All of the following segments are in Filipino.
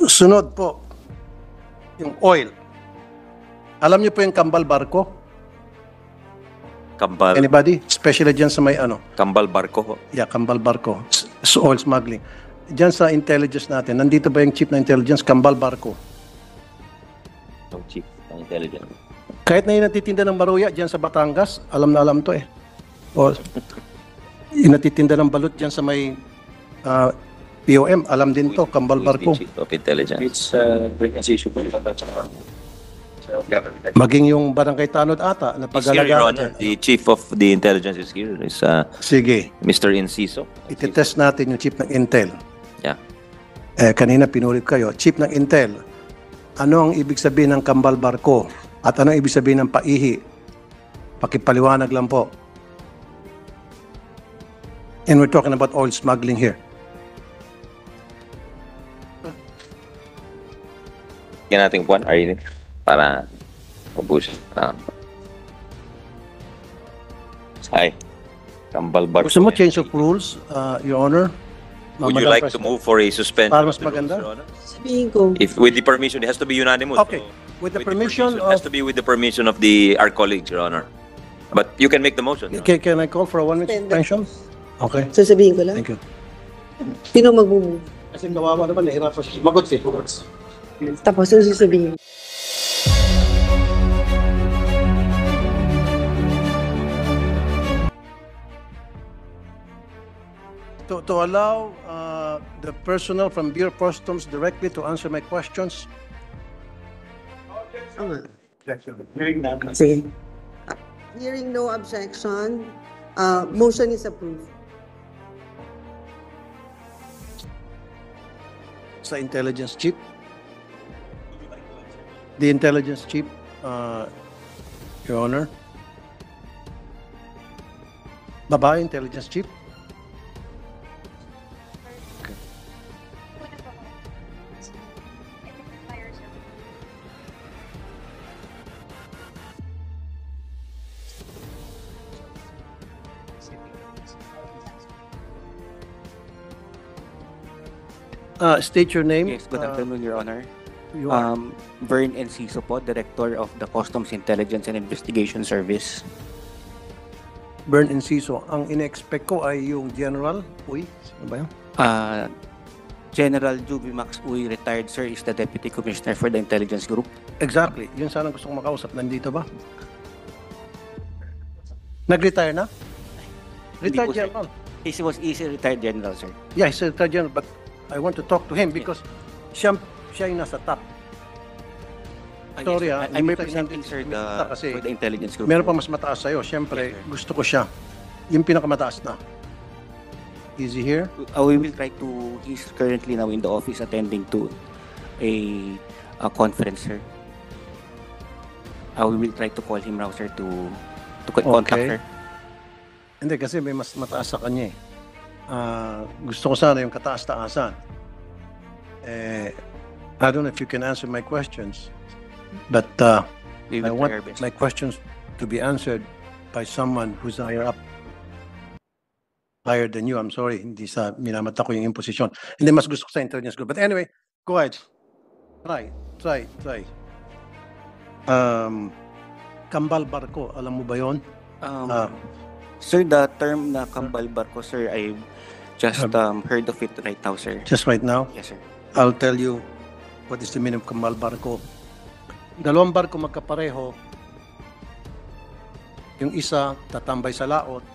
Sunod po, yung oil. Alam niyo po yung Kambal Barko? Kambal, Anybody? Especially dyan sa may ano? Kambal Barko ho. Yeah, Kambal Barko. Oil smuggling. Dyan sa intelligence natin, nandito ba yung chief na intelligence, Kambal Barko? Yung chief ng intelligence. Kahit na yung natitinda ng baruya dyan sa Batangas, alam na alam to eh. O yung natitinda ng balut dyan sa may POM, alam din to, Kambal Who is the Barko. chief of intelligence? It's issue po sa government. Maging yung barangay tanod ata na Is here, Your pag-alaga. Honor. The chief of the intelligence is here. Is Sige, Mr. Inciso. itetest natin yung chief ng Intel. Yeah. Kanina pinulit kayo, chief ng Intel, ano ang ibig sabihin ng Kambal Barko? At ano ang ibig sabihin ng paihi? Pakipaliwanag lang po. And we're talking about oil smuggling here. Yan natin po, Arlene, para mabusin. Hi. Kambal Barko. Gusto mo change of rules, Your Honor? Would you Madam like to President? move for a suspension? Para mas of the rules, maganda? Your Honor? Sabihin ko, If with the permission, it has to be unanimous. Okay. So, With the with permission has of... to be with the permission of our colleagues, Your Honor. But you can make the motion. Your Honor. Can I call for a 1 minute suspension? Okay. sasabihin ko lang, Thank you. sino magmumove? Kasi kawawa naman, nahirapan siya. Magot siya. Tapos, ano sasabihin? To allow the personnel from Bureau of Customs directly to answer my questions. Tama. Sige. Hearing no objection, motion is approved. Sa intelligence chief. The intelligence chief, Your Honor. Babae, intelligence chief. State your name. Yes, good afternoon, Your Honor. You are. Vern Enciso po, Director of the Customs Intelligence and Investigation Service. Bern Enciso. Ang ina-expect ko ay yung general. Uy, ano ba yun? General Juby Max Uy, retired sir, is the Deputy Commissioner for the Intelligence Group. Exactly. Yun sana gusto kong makausap. Nandito ba? Nag-retire na? Hindi Retired po, sir. general. He's a retired general, sir. Yeah, he's a retired general. But I want to talk to him because siya yung nasa top. Sorry, yes, sir. I'm may representing, sir, kasi for the Intelligence Group. meron pa po. mas mataas sa'yo. Siyempre, Yes, sir. gusto ko siya. Yung pinakamataas na. Is he here? We will try to, he's currently now in the office attending to a conference, sir. We will try to call him now, sir, to contact Okay. her. Hindi, kasi may mas mataas sa kanya eh. Gusto ko sana yung kataas-taasan. I don't know if you can answer my questions, but We I will want try our best. my questions to be answered by someone who's higher up. Higher than you. I'm sorry, hindi sa minamata ko yung imposition. Hindi, mas gusto ko sa intelligence group. But anyway, go ahead. Try. Kambal Barko, alam mo ba yon? Sir, the term na kambal barko, sir, I just heard of it right now, sir. Just right now, Yes, sir. I'll tell you what is the meaning of Kambal Barko. Dalawang barko magkapareho. Yung isa tatambay sa laot.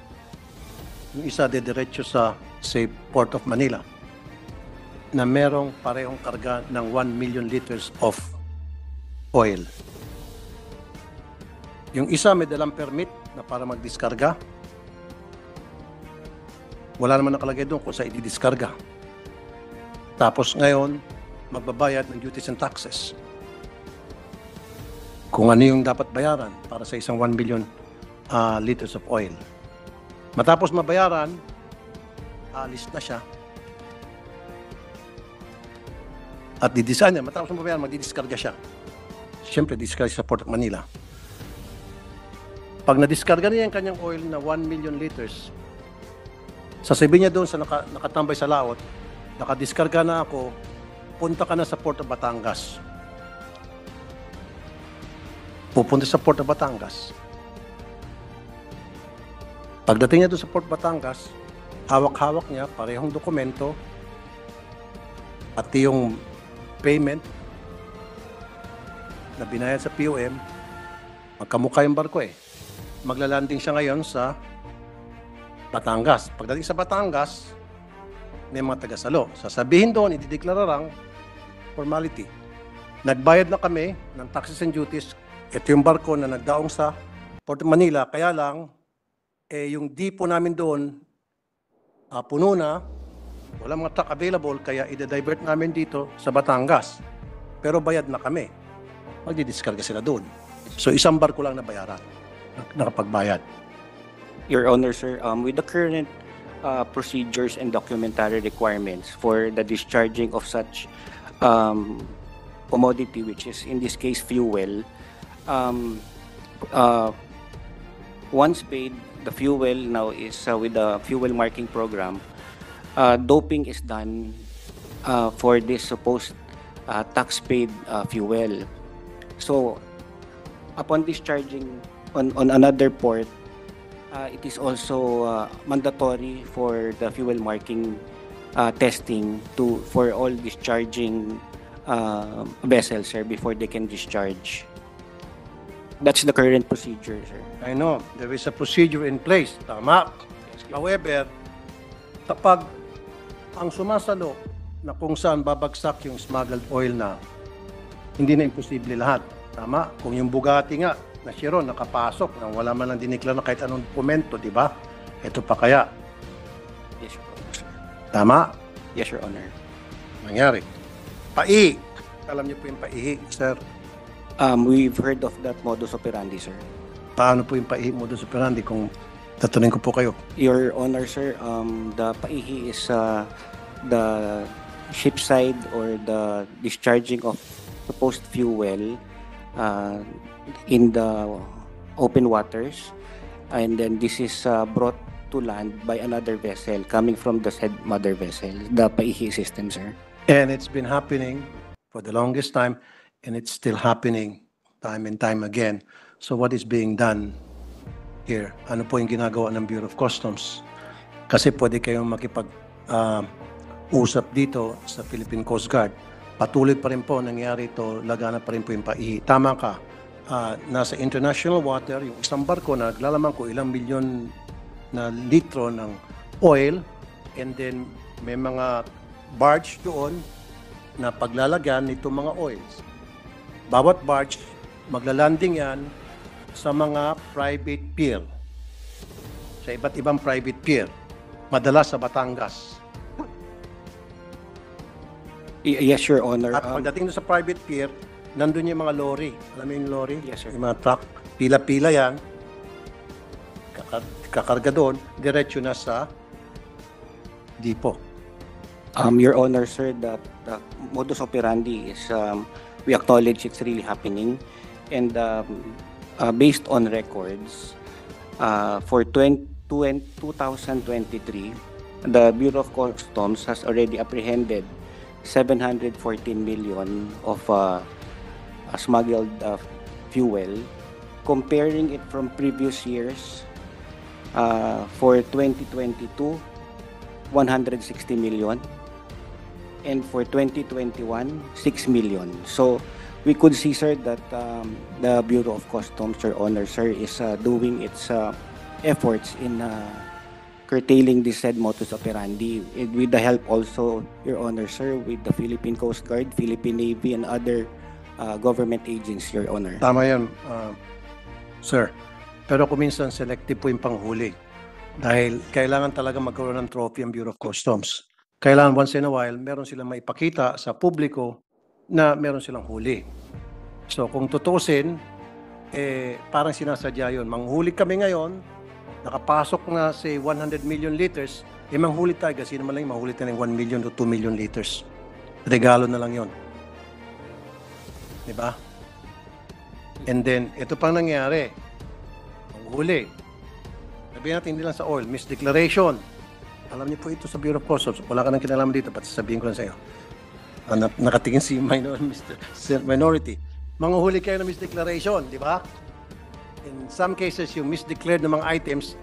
Yung isa dediretso sa, say, Port of Manila na merong parehong karga ng 1 million liters of oil. Yung isa may dalang permit na para magdiskarga. Wala naman nakalagay doon kung saan i-diskarga. Tapos ngayon, magbabayad ng duties and taxes. Kung ano yung dapat bayaran para sa isang 1 million liters of oil. Matapos mabayaran, alis na siya. At didesign niya, matapos mabayaran, magdidiskarga siya. Siyempre, diskarga sa Port of Manila. Pag nadiskarga niya yung kanyang oil na 1 million liters, sasabihin niya doon sa nakatambay sa laot, nakadiskarga na ako pupunta ka na sa Port of Batangas. Pupunta sa Port of Batangas. Pagdating niya doon sa Port Batangas, hawak-hawak niya, parehong dokumento, pati yung payment na binayad sa POM, magkamukha yung barko eh. Maglalanding siya ngayon sa Batangas. Pagdating sa Batangas, may mga taga-salo. Sasabihin doon, idideklara lang, formality. Nagbayad na kami ng taxes and duties. Ito yung barko na nagdaong sa Port of Manila. Kaya lang, yung depot namin doon, puno na, wala mga truck available, kaya i-divert namin dito sa Batangas. Pero bayad na kami. Magdidiskarga sila doon. So isang barko lang na bayaran, nakapagbayad. Your Honor, sir, with the current procedures and documentary requirements for the discharging of such commodity, which is in this case fuel, once paid, the fuel now is with the fuel marking program. Doping is done for this supposed tax-paid fuel. So, upon discharging on another port, it is also mandatory for the fuel marking testing for all discharging vessels, sir, before they can discharge. That's the current procedure, sir. I know, there is a procedure in place. Tama. However, kapag ang sumasalo na kung saan babagsak yung smuggled oil na hindi na imposible lahat. Tama? Kung yung Bugatti nga na Chiron nakapasok nang wala man lang diniklara na kahit anong dokumento, di ba? Ito pa kaya. Yes, Your Honor, sir. Tama? Yes, Your Honor. Nangyari. Pai. Alam niyo po yung paihi, sir. We've heard of that modus operandi, sir. Paano po yung paihi modus operandi kung tatanungin ko po kayo? Your Honor, sir, the paihi is the ship side or the discharging of supposed fuel in the open waters, and then this is brought to land by another vessel coming from the said mother vessel, the paihi system, sir. And it's been happening for the longest time, and it's still happening time and time again. So what is being done here? Ano po yung ginagawa ng Bureau of Customs? Kasi pwede kayong makipag-usap dito sa Philippine Coast Guard. Patuloy pa rin po nangyari ito, lagana pa rin po yung paihi. Tama ka, nasa international water, yung isang barko na naglalaman ko ilang milyon na litro ng oil, and then may mga barge doon na paglalagyan nito mga oils. Bawat barge, maglalanding yan sa mga private pier. Sa iba't ibang private pier. Madalas sa Batangas. Yes, Your Honor. At pagdating doon sa private pier, nandun yung mga lorry. Alam mo yung lorry? Yes, sir. Yung mga truck. Pila-pila yan. Kakarga doon. Diretso na sa depot. Your Honor, sir, the modus operandi is, we acknowledge it's really happening, and based on records, for 2023, the Bureau of Customs has already apprehended 714 million of smuggled fuel. Comparing it from previous years, for 2022, 160 million. And for 2021, 6 million. So we could see, sir, that the Bureau of Customs, Your Honor, sir, is doing its efforts in curtailing this said modus operandi, with the help also, Your Honor, sir, with the Philippine Coast Guard, Philippine Navy, and other government agencies, Your Honor. Tama yan, sir. Pero kung minsan selective po yung panghuli. Dahil kailangan talaga magkaroon ng trophy ang Bureau of Customs. Kailangan once in a while, meron silang maipakita sa publiko na meron silang huli. So kung tutusin, parang sinasadya yun. Manghuli kami ngayon, nakapasok na say 100 million liters, manghuli tayo kasi naman lang manghuli tayo ng 1 million to 2 million liters. Regalo na lang yun. Diba? And then, ito pang nangyari. Manghuli. Sabihin natin hindi lang sa oil, misdeclaration. Alam niyo po ito sa Bureau of Customs. Wala ka nang kinalaman dito, pati sasabihin ko lang sa iyo. Nakatingin si minority. Manguhuli kayo ng misdeclaration, di ba? In some cases, yung misdeclared ng mga items,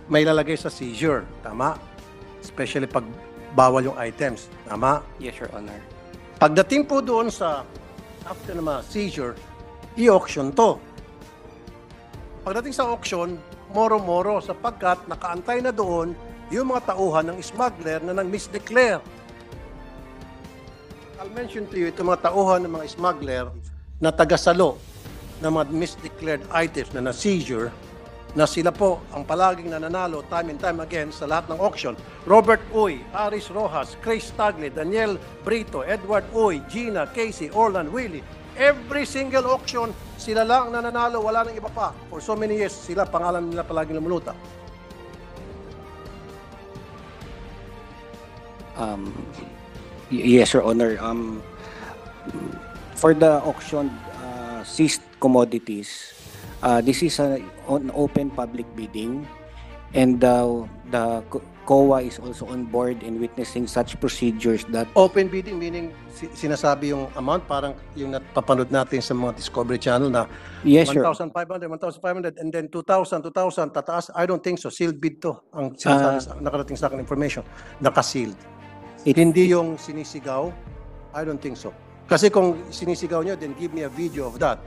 may lalagay sa seizure. Tama? Especially pag bawal yung items. Tama? Yes, Your Honor. Pagdating po doon sa after na mga seizure, i-auction to. Pagdating sa auction, moro-moro sapagkat nakaantay na doon yung mga tauhan ng smuggler na nang-misdeclare. I'll mention to you itong mga tauhan ng mga smuggler na tagasalo ng mga misdeclared items na na-seizure na sila po ang palaging nananalo time and time again sa lahat ng auction. Robert Uy, Aris Rojas, Chris Tagle, Daniel Brito, Edward Uy, Gina, Casey, Orlan, Willie. Every single auction, sila lang nananalo, wala nang iba pa. For so many years, sila, pangalan nila palaging lumuluta. Yes, Your Honor. For the auction seized commodities, this is an open public bidding, and the COA is also on board in witnessing such procedures that Open bidding meaning sinasabi yung amount, parang yung napapanood natin sa mga Discovery Channel na yes, Your 1,500, 1,500, and then 2,000, tataas. I don't think so. Sealed bid to. Ang sinasabi nakarating sa akin information. Naka-sealed. Hindi yung sinisigaw. I don't think so. Kasi kung sinisigaw nyo, then give me a video of that.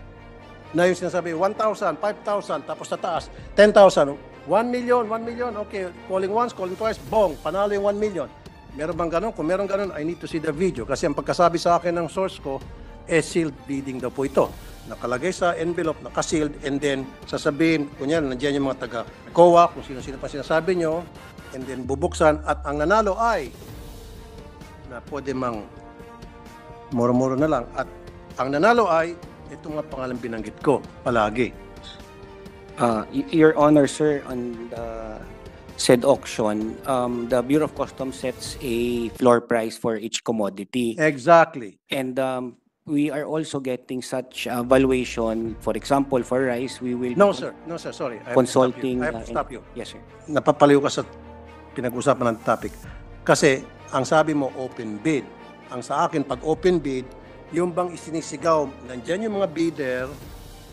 Na yung sinasabi, 1,000, 5,000, tapos tataas, 10,000, 1 million, 1 million, okay, calling once, calling twice, bong, panalo yung 1 million. Meron bang ganun? Kung meron ganun, I need to see the video. Kasi ang pagkasabi sa akin ng source ko, sealed bidding daw po ito. Nakalagay sa envelope, naka-sealed, and then sasabihin, kunyan, nandiyan yung mga taga-COA, kung sino-sino pa sinasabi nyo, and then bubuksan, at ang nanalo ay, na pwede mang moro-moro na lang, at ang nanalo ay, ito mga pangalan binanggit ko, palagi. Your Honor, sir, on the said auction, the Bureau of Customs sets a floor price for each commodity. Exactly. And we are also getting such valuation. For example, for rice, we will No, sir. No, sir. Sorry. I have to stop you. consulting. I have to stop you. Yes, sir. Napapaliw ka sa pinag-usapan ng topic. Kasi, ang sabi mo, open bid. Ang sa akin, pag open bid, yung bang isinisigaw, nandyan yung mga bidder,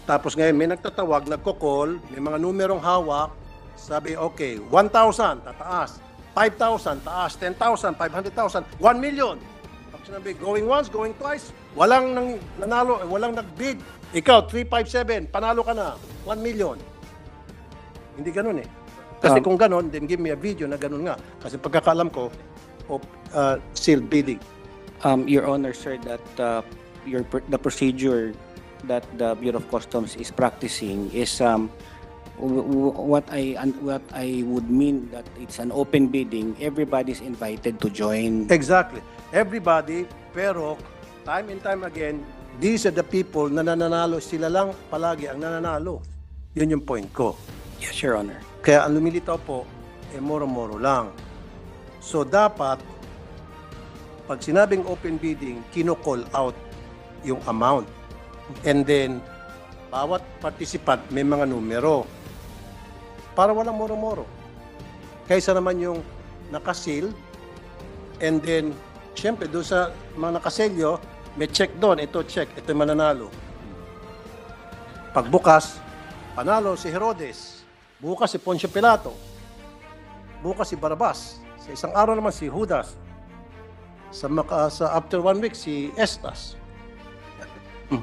tapos ngayon may nagtatawag, nagko-call, may mga numerong hawak, sabi, okay, 1,000, tataas, 5,000, taas, 10,000, 500,000, 1 million. Pag sinabi, going once, going twice, walang nanalo, walang nag-bid. Ikaw, 357, panalo ka na, 1 million. Hindi ganun eh. Kasi kung ganun, then give me a video na ganun nga. Kasi pagkakaalam ko, sealed bidding. Your Honor, sir, that the procedure that the Bureau of Customs is practicing is what I would mean that it's an open bidding. Everybody's invited to join. Exactly. Everybody, pero time and time again, these are the people na nananalo. Sila lang palagi ang nananalo. Yun yung point ko. Yes, Your Honor. Kaya ang lumilitaw po, moro-moro lang. So dapat, pag sinabing open bidding, kino-call out yung amount. And then, bawat participant may mga numero. Para walang moro-moro. Kaysa naman yung nakasil, and then, syempre, doon sa mga nakaselyo, may check doon, ito check, ito yung mananalo. Pagbukas, panalo si Herodes. Bukas si Poncio Pilato. Bukas si Barabas. Sa isang araw naman si Judas. Sa after 1 week, si Estas.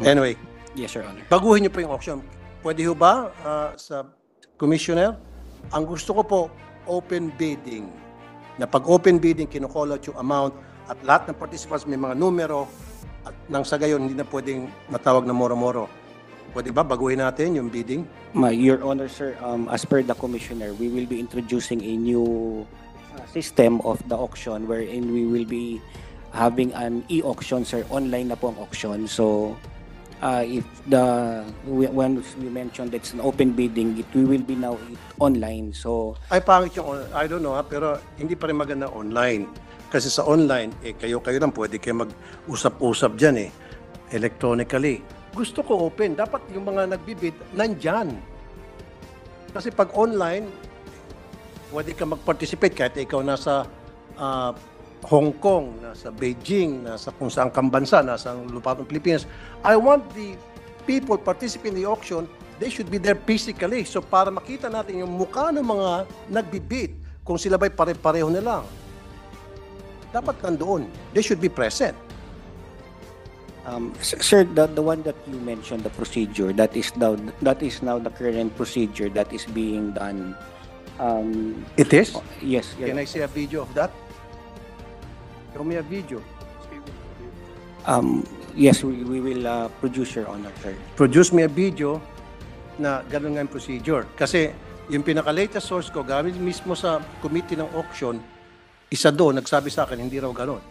Anyway, Yes, Your Honor. baguhin niyo po yung auction. Pwede ho ba sa Commissioner? Ang gusto ko po, open bidding. Na pag open bidding, kinukall out yung amount at lahat ng participants may mga numero at nang sa gayon, hindi na pwedeng matawag na moro-moro. Pwede ba baguhin natin yung bidding? Your Honor, sir, as per the Commissioner, we will be introducing a new system of the auction wherein we will be having an e-auction, sir. Online na po ang auction. So, if when we mentioned that it's an open bidding, we will be now online. So, Ay, pangit yung, I don't know pero hindi pa rin maganda online. Kasi sa online, kayo lang, pwede kayo mag-usap-usap dyan electronically. Gusto ko open. Dapat yung mga nagbibid, nandyan. Kasi pag online, pwede ka mag-participate kahit ikaw nasa Hong Kong, nasa Beijing, nasa kung saan kang bansa, nasa lupa ng Pilipinas. I want the people participating in the auction, they should be there physically. So para makita natin yung mukha ng mga nagbibid, kung sila ba'y pare-pareho na lang. Dapat nandoon. They should be present. Sir, the one that you mentioned, the procedure, that is now the current procedure that is being done. It is? Yes. Can I see a video of that? Show me a video. Yes, we will produce, Your Honor, sir. Produce me a video na gano'n nga yung procedure. Kasi yung pinaka-latest source ko, gamit mismo sa committee ng auction, isa doon, nagsabi sa akin, hindi raw gano'n.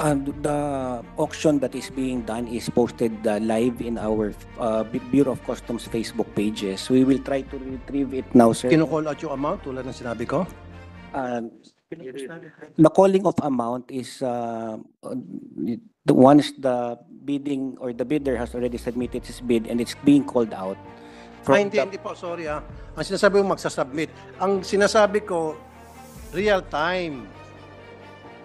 The auction that is being done is posted live in our Bureau of Customs Facebook pages. We will try to retrieve it now, sir. Kino-call out yung amount tulad ng sinabi ko? The calling of amount is once the bidding or the bidder has already submitted his bid and it's being called out. Hindi po, sorry ha. Ang sinasabi ko magsasubmit. Ang sinasabi ko, real time.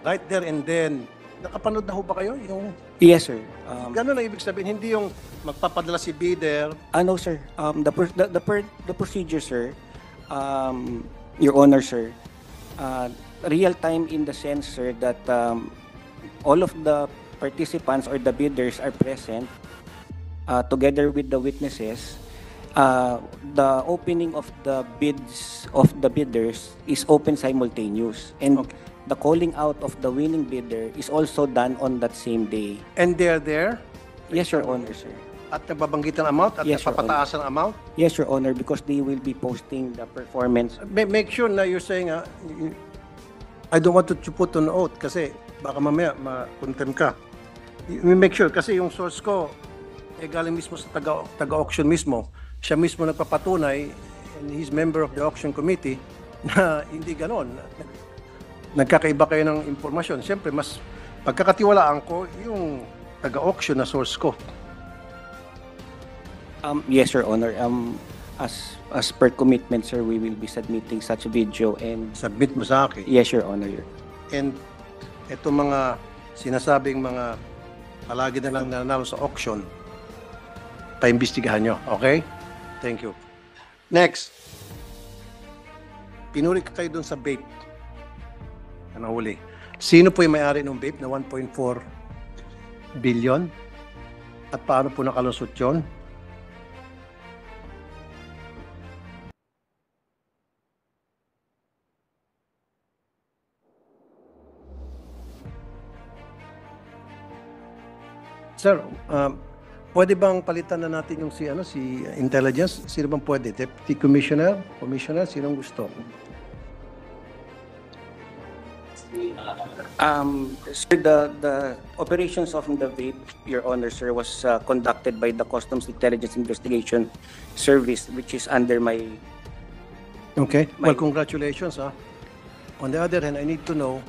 Right there and then. Nakapanood na ho ba kayo? Yung Yes, sir. gano'n ang ibig sabihin, hindi yung magpapadala si bidder. No, sir. The procedure, sir, Your Honor, sir, real time in the sense, sir, that all of the participants or the bidders are present together with the witnesses. The opening of the bids of the bidders is open simultaneous, and Okay. the calling out of the winning bidder is also done on that same day. And they're there Yes, Your Honor, sir. at nagbabanggit ng amount at Yes, Your napapataas ang amount. Yes, Your Honor, because they will be posting the performance. Make sure na you're saying, I don't want to put on oath kasi baka mamaya ma-contempt ka. Make sure kasi yung source ko galing mismo sa taga-auction mismo. Siya mismo nagpapatunay and he's member of the auction committee na hindi ganon. Nagkakaiba kayo ng impormasyon. Siyempre, mas pagkakatiwalaan ko yung taga-auction na source ko. Yes, Your Honor. As per commitment, sir, we will be submitting such video and Submit mo sa akin. yes, Your Honor. And itong mga sinasabing mga palagi na lang nanalo sa auction, paimbestigahan nyo. Okay? Thank you. Next. Pinuri ka kayo dun sa vape. Ano huli? Sino po yung may-ari ng vape na 1.4 billion? At paano po nakalusot yun? Sir, pwede bang palitan na natin yung si intelligence? Sino bang pwede? Deputy Commissioner? Commissioner? Sinong gusto? Sir, the operations of the vape, Your Honor, sir, was conducted by the Customs Intelligence Investigation Service, which is under my... Okay. Well, congratulations. On the other hand, I need to know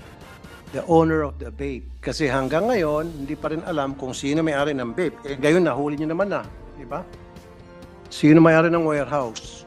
the owner of the vape. Kasi hanggang ngayon, hindi pa rin alam kung sino may-ari ng vape. Gayon, nahuli nyo naman na. Di ba? Sino may-ari ng warehouse?